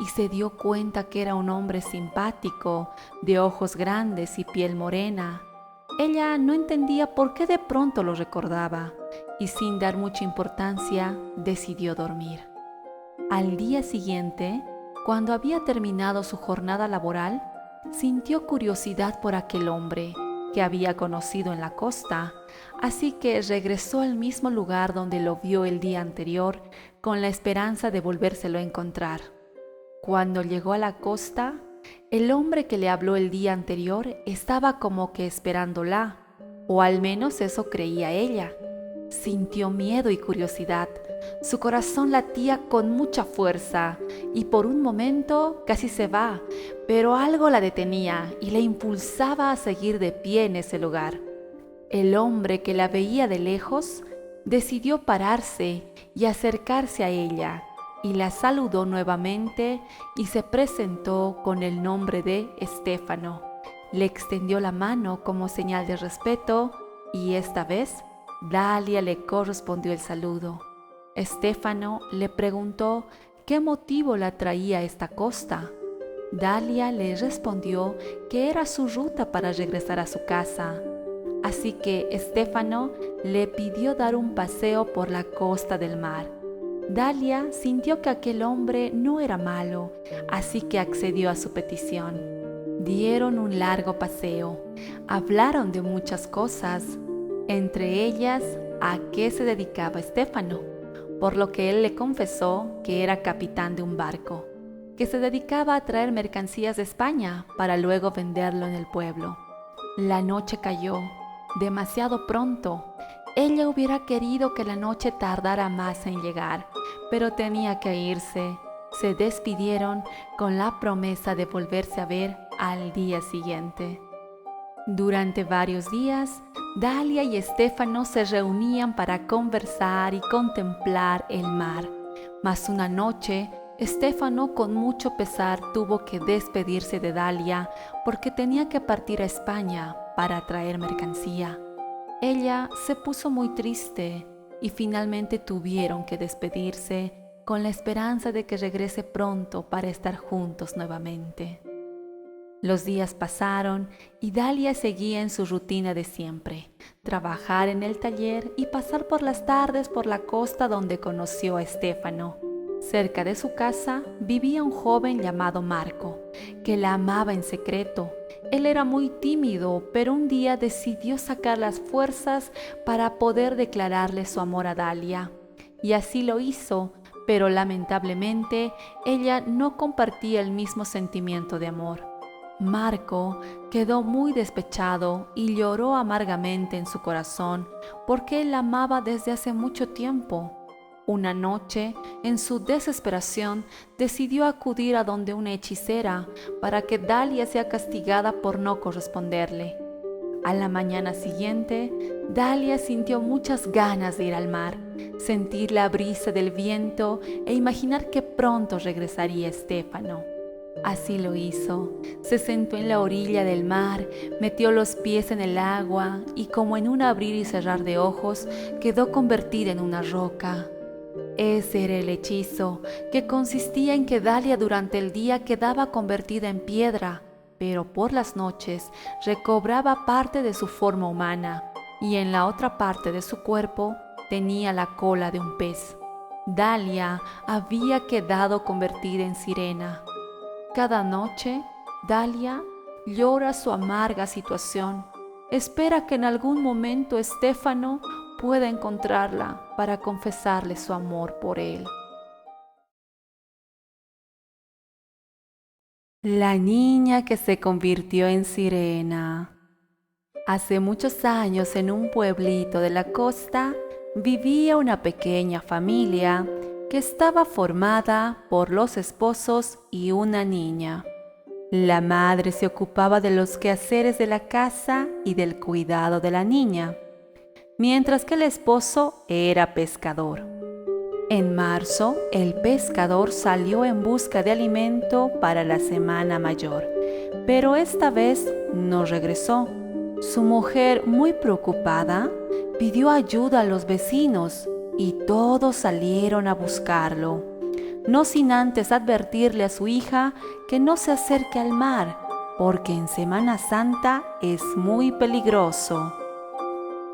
y se dio cuenta que era un hombre simpático, de ojos grandes y piel morena. Ella no entendía por qué de pronto lo recordaba y sin dar mucha importancia decidió dormir. Al día siguiente, cuando había terminado su jornada laboral, sintió curiosidad por aquel hombre que había conocido en la costa, así que regresó al mismo lugar donde lo vio el día anterior con la esperanza de volvérselo a encontrar. Cuando llegó a la costa, el hombre que le habló el día anterior estaba como que esperándola, o al menos eso creía ella. Sintió miedo y curiosidad. Su corazón latía con mucha fuerza y por un momento casi se va, pero algo la detenía y la impulsaba a seguir de pie en ese lugar. El hombre que la veía de lejos decidió pararse y acercarse a ella y la saludó nuevamente y se presentó con el nombre de Estéfano. Le extendió la mano como señal de respeto y esta vez Dalia le correspondió el saludo. Estéfano le preguntó qué motivo la traía a esta costa. Dalia le respondió que era su ruta para regresar a su casa. así que Estéfano le pidió dar un paseo por la costa del mar. Dalia sintió que aquel hombre no era malo, así que accedió a su petición. Dieron un largo paseo, hablaron de muchas cosas, entre ellas a qué se dedicaba Estéfano, por lo que él le confesó que era capitán de un barco, que se dedicaba a traer mercancías de España para luego venderlo en el pueblo. La noche cayó, demasiado pronto. Ella hubiera querido que la noche tardara más en llegar, pero tenía que irse. Se despidieron con la promesa de volverse a ver al día siguiente. Durante varios días, Dalia y Estéfano se reunían para conversar y contemplar el mar. Mas una noche, Estéfano con mucho pesar tuvo que despedirse de Dalia porque tenía que partir a España para traer mercancía. Ella se puso muy triste y finalmente tuvieron que despedirse con la esperanza de que regrese pronto para estar juntos nuevamente. Los días pasaron y Dalia seguía en su rutina de siempre, trabajar en el taller y pasar por las tardes por la costa donde conoció a Estéfano. Cerca de su casa vivía un joven llamado Marco, que la amaba en secreto. Él era muy tímido, pero un día decidió sacar las fuerzas para poder declararle su amor a Dalia. Y así lo hizo, pero lamentablemente ella no compartía el mismo sentimiento de amor. Marco quedó muy despechado y lloró amargamente en su corazón porque él la amaba desde hace mucho tiempo. Una noche, en su desesperación, decidió acudir a donde una hechicera para que Dalia sea castigada por no corresponderle. A la mañana siguiente, Dalia sintió muchas ganas de ir al mar, sentir la brisa del viento e imaginar que pronto regresaría Estéfano. Así lo hizo. Se sentó en la orilla del mar, metió los pies en el agua y como en un abrir y cerrar de ojos, quedó convertida en una roca. Ese era el hechizo, que consistía en que Dalia durante el día quedaba convertida en piedra, pero por las noches recobraba parte de su forma humana y en la otra parte de su cuerpo tenía la cola de un pez. Dalia había quedado convertida en sirena. Cada noche, Dalia llora su amarga situación. Espera que en algún momento Estéfano pueda encontrarla para confesarle su amor por él. La niña que se convirtió en sirena. Hace muchos años, en un pueblito de la costa, vivía una pequeña familia que estaba formada por los esposos y una niña. La madre se ocupaba de los quehaceres de la casa y del cuidado de la niña, mientras que el esposo era pescador. En marzo, el pescador salió en busca de alimento para la semana mayor, pero esta vez no regresó. Su mujer, muy preocupada, pidió ayuda a los vecinos y todos salieron a buscarlo, no sin antes advertirle a su hija que no se acerque al mar, porque en Semana Santa es muy peligroso.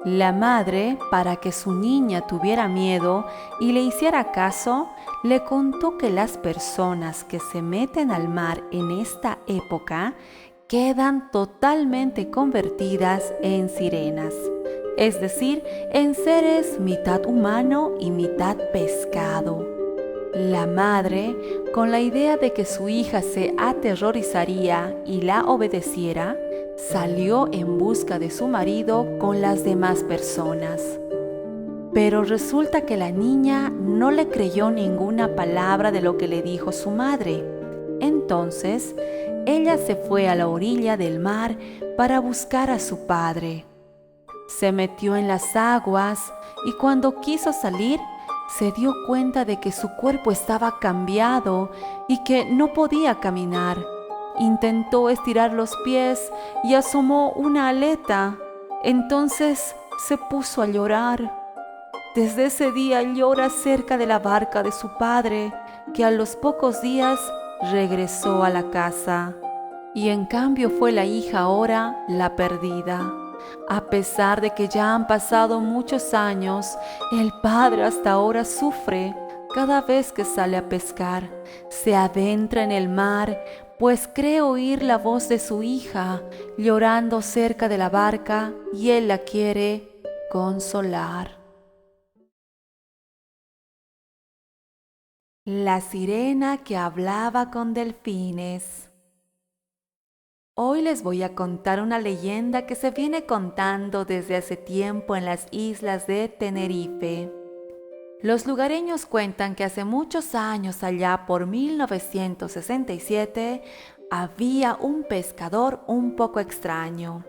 La madre, para que su niña tuviera miedo y le hiciera caso, le contó que las personas que se meten al mar en esta época quedan totalmente convertidas en sirenas, es decir, en seres mitad humano y mitad pescado. La madre, con la idea de que su hija se aterrorizaría y la obedeciera, salió en busca de su marido con las demás personas. Pero resulta que la niña no le creyó ninguna palabra de lo que le dijo su madre. Entonces, ella se fue a la orilla del mar para buscar a su padre. Se metió en las aguas y cuando quiso salir, se dio cuenta de que su cuerpo estaba cambiado y que no podía caminar. Intentó estirar los pies y asomó una aleta. Entonces se puso a llorar. Desde ese día llora cerca de la barca de su padre, que a los pocos días regresó a la casa. Y en cambio fue la hija ahora la perdida. A pesar de que ya han pasado muchos años, el padre hasta ahora sufre cada vez que sale a pescar. Se adentra en el mar, pues cree oír la voz de su hija llorando cerca de la barca y él la quiere consolar. La sirena que hablaba con delfines. Hoy les voy a contar una leyenda que se viene contando desde hace tiempo en las islas de Tenerife. Los lugareños cuentan que hace muchos años, allá por 1967, había un pescador un poco extraño.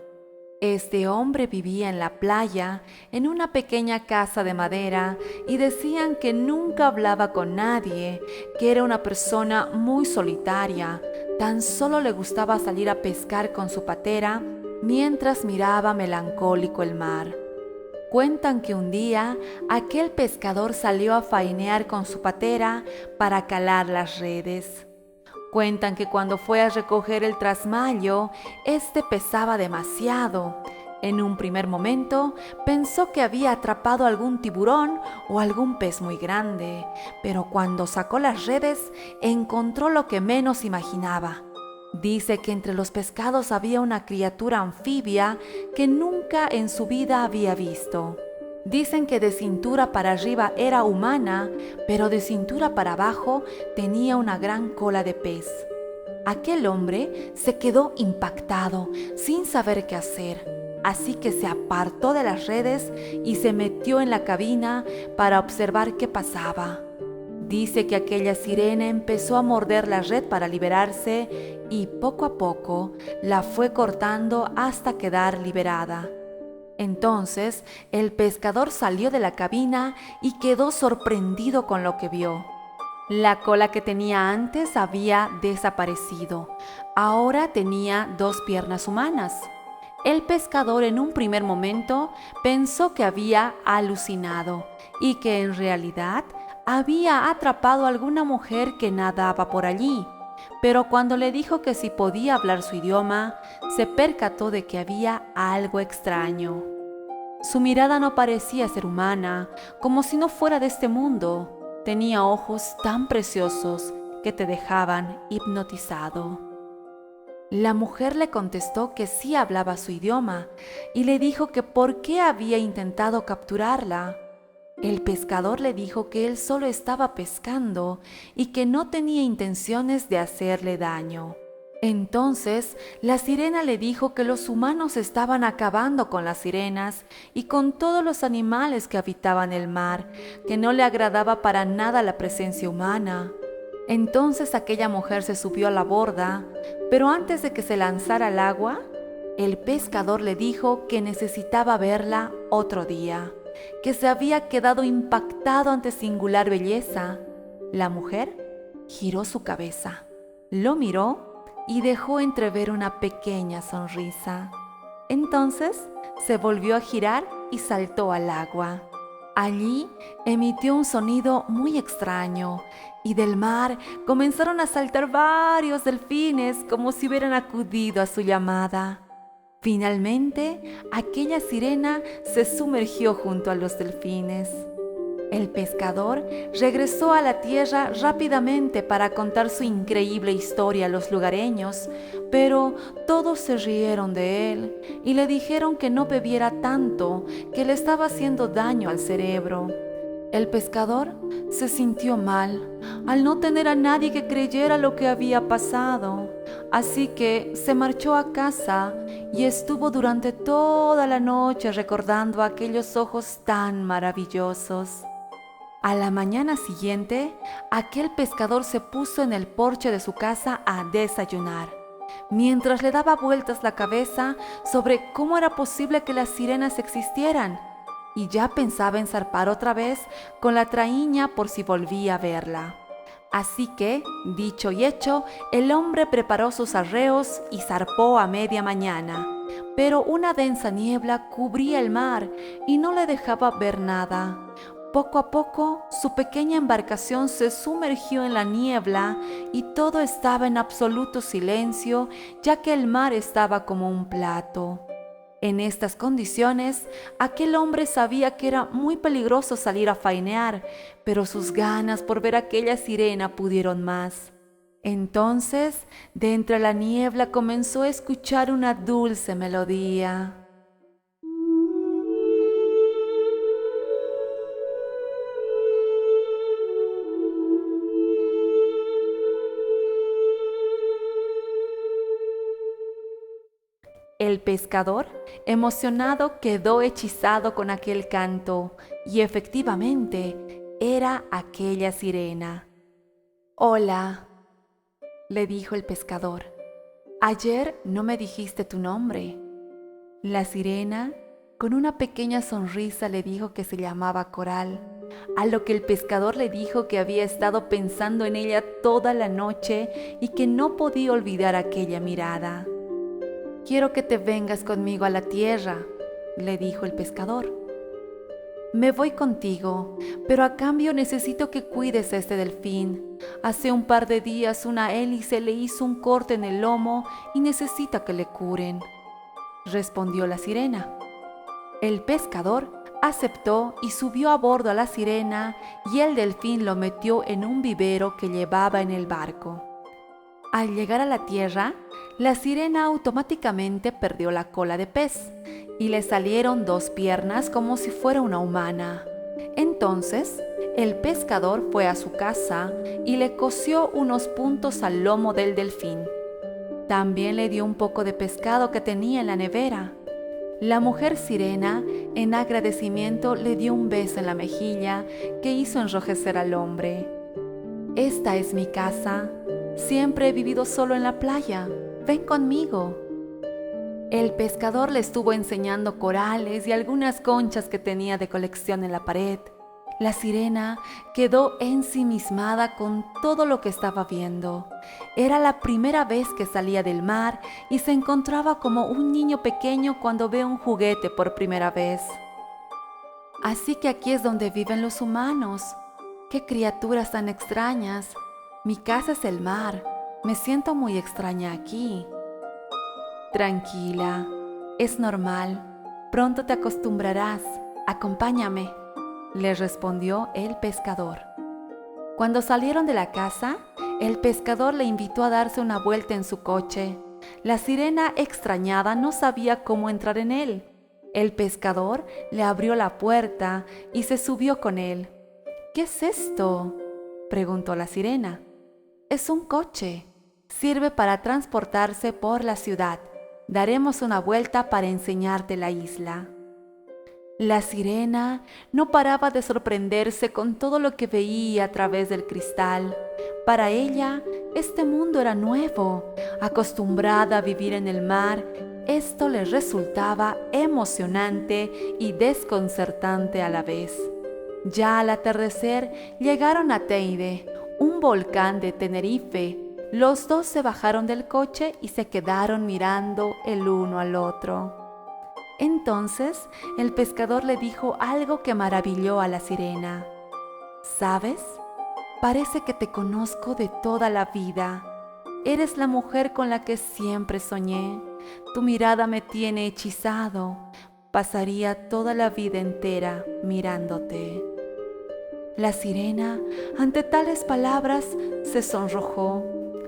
Este hombre vivía en la playa, en una pequeña casa de madera, y decían que nunca hablaba con nadie, que era una persona muy solitaria. Tan solo le gustaba salir a pescar con su patera mientras miraba melancólico el mar. Cuentan que un día aquel pescador salió a faenear con su patera para calar las redes. Cuentan que cuando fue a recoger el trasmayo, este pesaba demasiado. En un primer momento pensó que había atrapado algún tiburón o algún pez muy grande, pero cuando sacó las redes encontró lo que menos imaginaba. Dice que entre los pescados había una criatura anfibia que nunca en su vida había visto. Dicen que de cintura para arriba era humana, pero de cintura para abajo tenía una gran cola de pez. Aquel hombre se quedó impactado, sin saber qué hacer, así que se apartó de las redes y se metió en la cabina para observar qué pasaba. Dice que aquella sirena empezó a morder la red para liberarse y poco a poco la fue cortando hasta quedar liberada. Entonces el pescador salió de la cabina y quedó sorprendido con lo que vio. La cola que tenía antes había desaparecido. Ahora tenía 2 piernas humanas. El pescador en un primer momento pensó que había alucinado y que en realidad había atrapado a alguna mujer que nadaba por allí. Pero cuando le dijo que si podía hablar su idioma, se percató de que había algo extraño. Su mirada no parecía ser humana, como si no fuera de este mundo. Tenía ojos tan preciosos que te dejaban hipnotizado. La mujer le contestó que sí hablaba su idioma y le dijo que por qué había intentado capturarla. El pescador le dijo que él solo estaba pescando y que no tenía intenciones de hacerle daño. Entonces, la sirena le dijo que los humanos estaban acabando con las sirenas y con todos los animales que habitaban el mar, que no le agradaba para nada la presencia humana. Entonces aquella mujer se subió a la borda, pero antes de que se lanzara al agua, el pescador le dijo que necesitaba verla otro día, que se había quedado impactado ante singular belleza. La mujer giró su cabeza, lo miró y dejó entrever una pequeña sonrisa. Entonces se volvió a girar y saltó al agua. Allí emitió un sonido muy extraño y del mar comenzaron a saltar varios delfines como si hubieran acudido a su llamada. Finalmente, aquella sirena se sumergió junto a los delfines. El pescador regresó a la tierra rápidamente para contar su increíble historia a los lugareños, pero todos se rieron de él y le dijeron que no bebiera tanto, que le estaba haciendo daño al cerebro. El pescador se sintió mal al no tener a nadie que creyera lo que había pasado, así que se marchó a casa y estuvo durante toda la noche recordando aquellos ojos tan maravillosos. A la mañana siguiente, aquel pescador se puso en el porche de su casa a desayunar, mientras le daba vueltas la cabeza sobre cómo era posible que las sirenas existieran, y ya pensaba en zarpar otra vez con la traíña por si volvía a verla. Así que, dicho y hecho, el hombre preparó sus arreos y zarpó a media mañana, pero una densa niebla cubría el mar y no le dejaba ver nada. Poco a poco, su pequeña embarcación se sumergió en la niebla y todo estaba en absoluto silencio, ya que el mar estaba como un plato. En estas condiciones, aquel hombre sabía que era muy peligroso salir a fainear, pero sus ganas por ver aquella sirena pudieron más. Entonces, de entre la niebla comenzó a escuchar una dulce melodía. El pescador, emocionado, quedó hechizado con aquel canto, y efectivamente era aquella sirena. «Hola», le dijo el pescador, «ayer no me dijiste tu nombre». La sirena, con una pequeña sonrisa, le dijo que se llamaba Coral, a lo que el pescador le dijo que había estado pensando en ella toda la noche y que no podía olvidar aquella mirada. «Quiero que te vengas conmigo a la tierra», le dijo el pescador. «Me voy contigo, pero a cambio necesito que cuides a este delfín. Hace un par de días una hélice le hizo un corte en el lomo y necesita que le curen», respondió la sirena. El pescador aceptó y subió a bordo a la sirena, y el delfín lo metió en un vivero que llevaba en el barco. Al llegar a la tierra, la sirena automáticamente perdió la cola de pez y le salieron 2 piernas como si fuera una humana. Entonces, el pescador fue a su casa y le cosió unos puntos al lomo del delfín. También le dio un poco de pescado que tenía en la nevera. La mujer sirena, en agradecimiento, le dio un beso en la mejilla que hizo enrojecer al hombre. «Esta es mi casa. Siempre he vivido solo en la playa. Ven conmigo». El pescador le estuvo enseñando corales y algunas conchas que tenía de colección en la pared. La sirena quedó ensimismada con todo lo que estaba viendo. Era la primera vez que salía del mar y se encontraba como un niño pequeño cuando ve un juguete por primera vez. «Así que aquí es donde viven los humanos. ¡Qué criaturas tan extrañas! Mi casa es el mar. Me siento muy extraña aquí». «Tranquila, es normal. Pronto te acostumbrarás. Acompáñame», le respondió el pescador. Cuando salieron de la casa, el pescador le invitó a darse una vuelta en su coche. La sirena, extrañada, no sabía cómo entrar en él. El pescador le abrió la puerta y se subió con él. «¿Qué es esto?», preguntó la sirena. «Es un coche. Sirve para transportarse por la ciudad. Daremos una vuelta para enseñarte la isla». La sirena no paraba de sorprenderse con todo lo que veía a través del cristal. Para ella, este mundo era nuevo. Acostumbrada a vivir en el mar, esto le resultaba emocionante y desconcertante a la vez. Ya al atardecer llegaron a Teide, un volcán de Tenerife. Los 2 se bajaron del coche y se quedaron mirando el uno al otro. Entonces el pescador le dijo algo que maravilló a la sirena. «¿Sabes? Parece que te conozco de toda la vida. Eres la mujer con la que siempre soñé. Tu mirada me tiene hechizado. Pasaría toda la vida entera mirándote». La sirena, ante tales palabras, se sonrojó,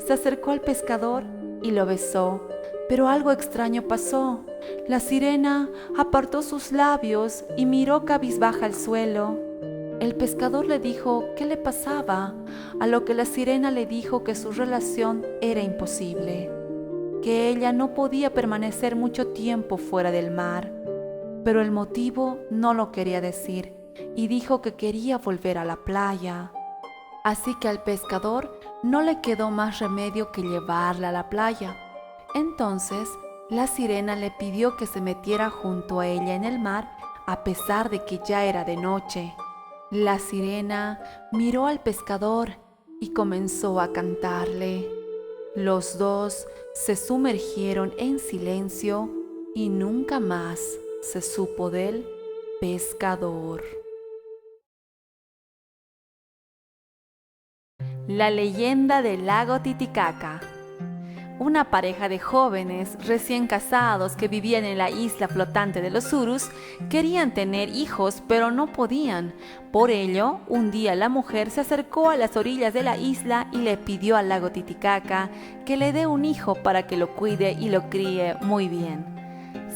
se acercó al pescador y lo besó. Pero algo extraño pasó. La sirena apartó sus labios y miró cabizbaja al suelo. El pescador le dijo qué le pasaba, a lo que la sirena le dijo que su relación era imposible, que ella no podía permanecer mucho tiempo fuera del mar. Pero el motivo no lo quería decir y dijo que quería volver a la playa. Así que al pescador no le quedó más remedio que llevarla a la playa. Entonces la sirena le pidió que se metiera junto a ella en el mar a pesar de que ya era de noche. La sirena miró al pescador y comenzó a cantarle. Los 2 se sumergieron en silencio y nunca más se supo del pescador. La leyenda del lago Titicaca. Una pareja de jóvenes recién casados que vivían en la isla flotante de los Urus querían tener hijos, pero no podían. Por ello, un día la mujer se acercó a las orillas de la isla y le pidió al lago Titicaca que le dé un hijo para que lo cuide y lo críe muy bien.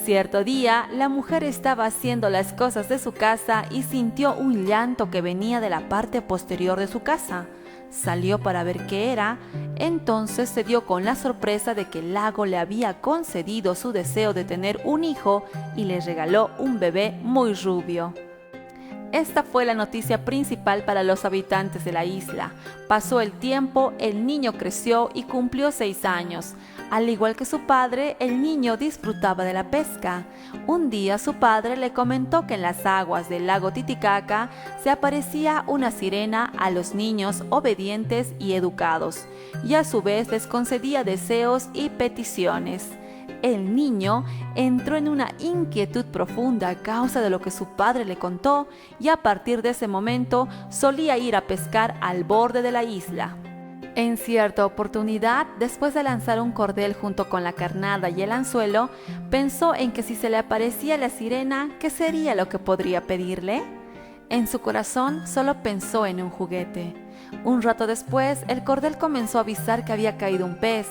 Cierto día, la mujer estaba haciendo las cosas de su casa y sintió un llanto que venía de la parte posterior de su casa. Salió para ver qué era, entonces se dio con la sorpresa de que el lago le había concedido su deseo de tener un hijo y le regaló un bebé muy rubio. Esta fue la noticia principal para los habitantes de la isla. Pasó el tiempo, el niño creció y cumplió 6 años. Al igual que su padre, el niño disfrutaba de la pesca. Un día su padre le comentó que en las aguas del lago Titicaca se aparecía una sirena a los niños obedientes y educados, y a su vez les concedía deseos y peticiones. El niño entró en una inquietud profunda a causa de lo que su padre le contó, y a partir de ese momento solía ir a pescar al borde de la isla. En cierta oportunidad, después de lanzar un cordel junto con la carnada y el anzuelo, pensó en que si se le aparecía la sirena, ¿qué sería lo que podría pedirle? En su corazón solo pensó en un juguete. Un rato después, el cordel comenzó a avisar que había caído un pez,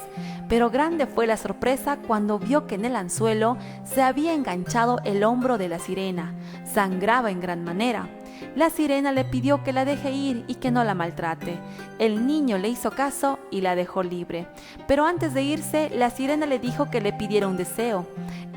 pero grande fue la sorpresa cuando vio que en el anzuelo se había enganchado el hombro de la sirena. Sangraba en gran manera. La sirena le pidió que la deje ir y que no la maltrate. El niño le hizo caso y la dejó libre. Pero antes de irse, la sirena le dijo que le pidiera un deseo.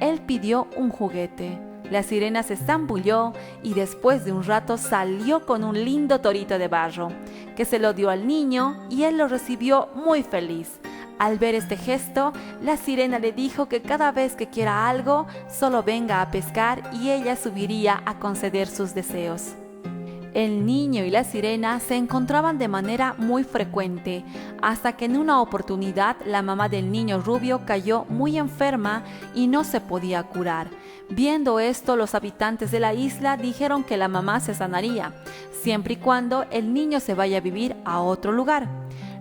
Él pidió un juguete. La sirena se zambulló y después de un rato salió con un lindo torito de barro, que se lo dio al niño y él lo recibió muy feliz. Al ver este gesto, la sirena le dijo que cada vez que quiera algo, solo venga a pescar y ella subiría a conceder sus deseos. El niño y la sirena se encontraban de manera muy frecuente, hasta que en una oportunidad la mamá del niño rubio cayó muy enferma y no se podía curar. Viendo esto, los habitantes de la isla dijeron que la mamá se sanaría, siempre y cuando el niño se vaya a vivir a otro lugar.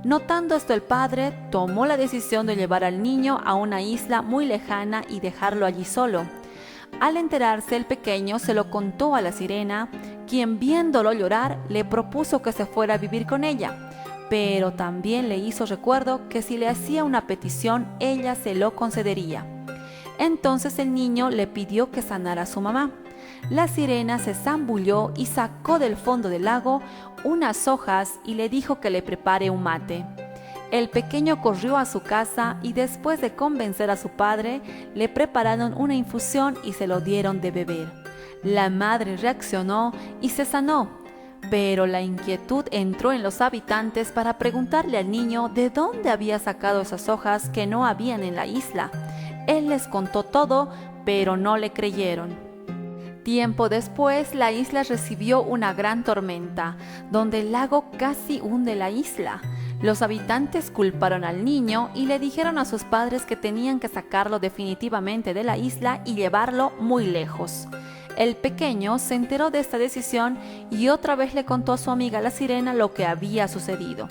Notando esto, el padre tomó la decisión de llevar al niño a una isla muy lejana y dejarlo allí solo. Al enterarse, el pequeño se lo contó a la sirena, quien viéndolo llorar le propuso que se fuera a vivir con ella, pero también le hizo recuerdo que si le hacía una petición, ella se lo concedería. Entonces el niño le pidió que sanara a su mamá. La sirena se zambulló y sacó del fondo del lago unas hojas y le dijo que le prepare un mate. El pequeño corrió a su casa y después de convencer a su padre, le prepararon una infusión y se lo dieron de beber. La madre reaccionó y se sanó, pero la inquietud entró en los habitantes para preguntarle al niño de dónde había sacado esas hojas que no habían en la isla. Él les contó todo, pero no le creyeron. Tiempo después, la isla recibió una gran tormenta, donde el lago casi hunde la isla. Los habitantes culparon al niño y le dijeron a sus padres que tenían que sacarlo definitivamente de la isla y llevarlo muy lejos. El pequeño se enteró de esta decisión y otra vez le contó a su amiga la sirena lo que había sucedido.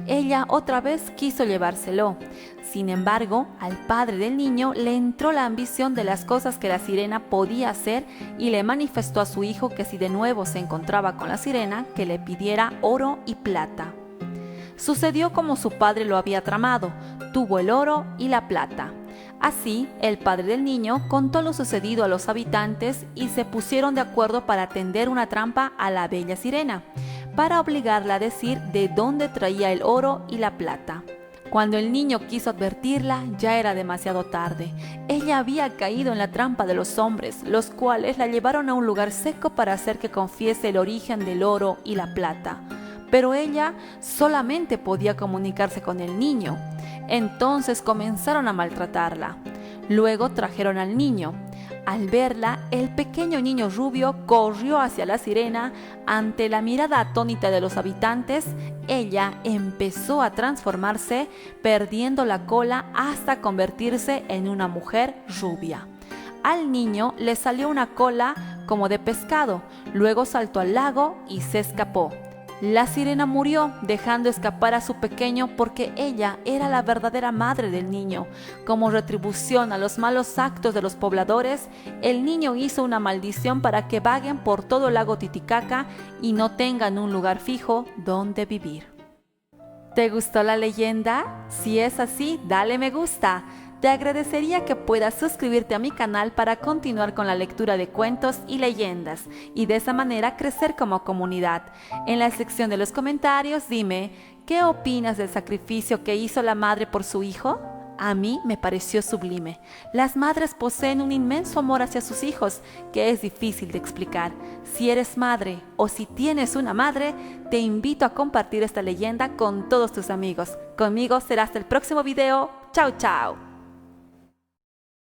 Ella otra vez quiso llevárselo. Sin embargo, al padre del niño le entró la ambición de las cosas que la sirena podía hacer y le manifestó a su hijo que si de nuevo se encontraba con la sirena, que le pidiera oro y plata. Sucedió como su padre lo había tramado, tuvo el oro y la plata. Así, el padre del niño contó lo sucedido a los habitantes y se pusieron de acuerdo para tender una trampa a la bella sirena, para obligarla a decir de dónde traía el oro y la plata. Cuando el niño quiso advertirla, ya era demasiado tarde. Ella había caído en la trampa de los hombres, los cuales la llevaron a un lugar seco para hacer que confiese el origen del oro y la plata. Pero ella solamente podía comunicarse con el niño. Entonces comenzaron a maltratarla. Luego trajeron al niño. Al verla, el pequeño niño rubio corrió hacia la sirena. Ante la mirada atónita de los habitantes, ella empezó a transformarse, perdiendo la cola hasta convertirse en una mujer rubia. Al niño le salió una cola como de pescado, luego saltó al lago y se escapó. La sirena murió dejando escapar a su pequeño porque ella era la verdadera madre del niño. Como retribución a los malos actos de los pobladores, el niño hizo una maldición para que vaguen por todo el lago Titicaca y no tengan un lugar fijo donde vivir. ¿Te gustó la leyenda? Si es así, dale me gusta. Te agradecería que puedas suscribirte a mi canal para continuar con la lectura de cuentos y leyendas y de esa manera crecer como comunidad. En la sección de los comentarios dime, ¿qué opinas del sacrificio que hizo la madre por su hijo? A mí me pareció sublime. Las madres poseen un inmenso amor hacia sus hijos que es difícil de explicar. Si eres madre o si tienes una madre, te invito a compartir esta leyenda con todos tus amigos. Conmigo será hasta el próximo video. Chao, chao.